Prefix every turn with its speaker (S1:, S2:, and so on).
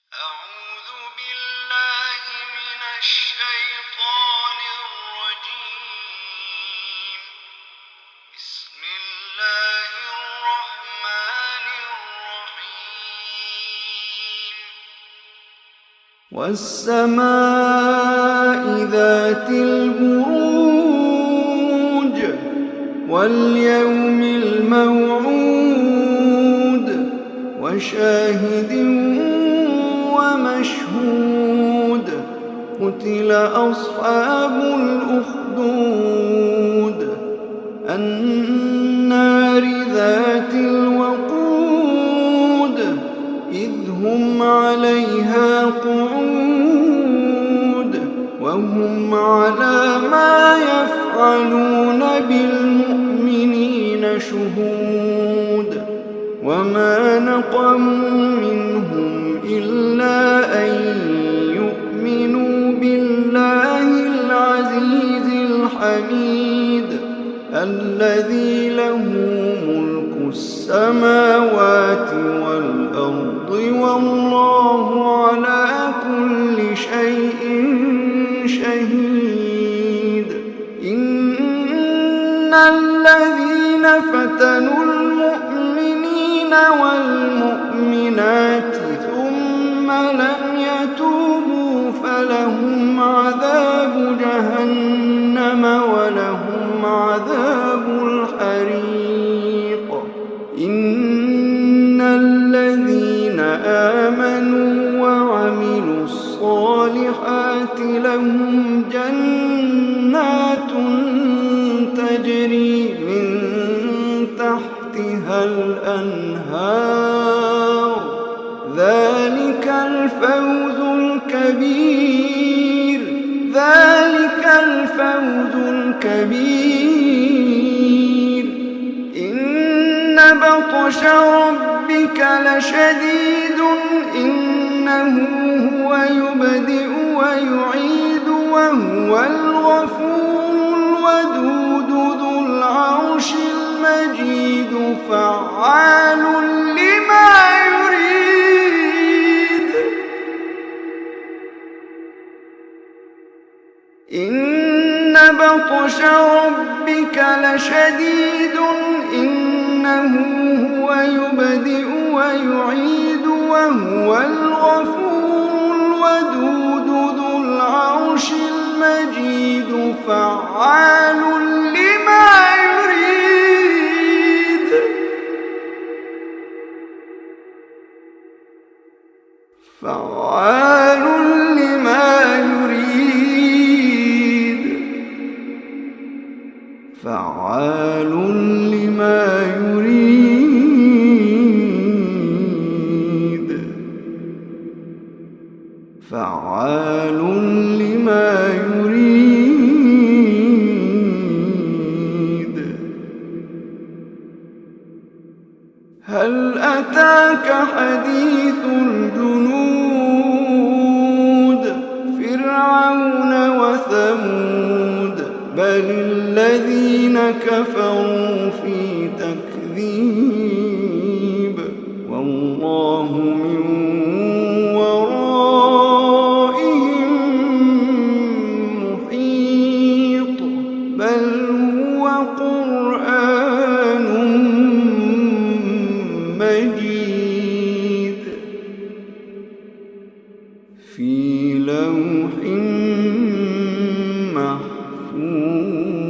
S1: أعوذ بالله من الشيطان الرجيم. بسم الله الرحمن الرحيم. والسماء ذات البروج واليوم الموعود وشاهد ومشهود قتل أصحاب الأخدود النار ذات الوقود إذ هم عليها قعود وهم على ما يفعلون بالمؤمنين شهود وما نقموا منهم إلا أن يؤمنوا بالله العزيز الحميد الذي له ملك السماوات والأرض والله على كل شيء شهيد. إن الذين فتنوا المؤمنين والمؤمنات ثم لم يتوبوا فلهم عذاب جهنم ولهم عذاب الحريق. إن الذين آمنوا وعملوا الصالحات لهم جنات تجري من تحتها الأنهار ذلك الفوز الكبير. إن بطش ربك لشديد إنه هو يبدئ ويعيد وهو الغفور الودود ذو العرش المجيد فعال لما يريد. إن بطش ربك لشديد إنه هو يبدئ ويعيد وهو الغفور الودود ذو العرش المجيد فعال لما يريد. فعال لما يريد. فعال لما يريد. فعال لما يريد. هل أتاك حديث الجنود فرعون وثمود بل الذين كفروا في تكذيب والله من ورائهم محيط بل هو قرآن مجيد في لوح محفوظ.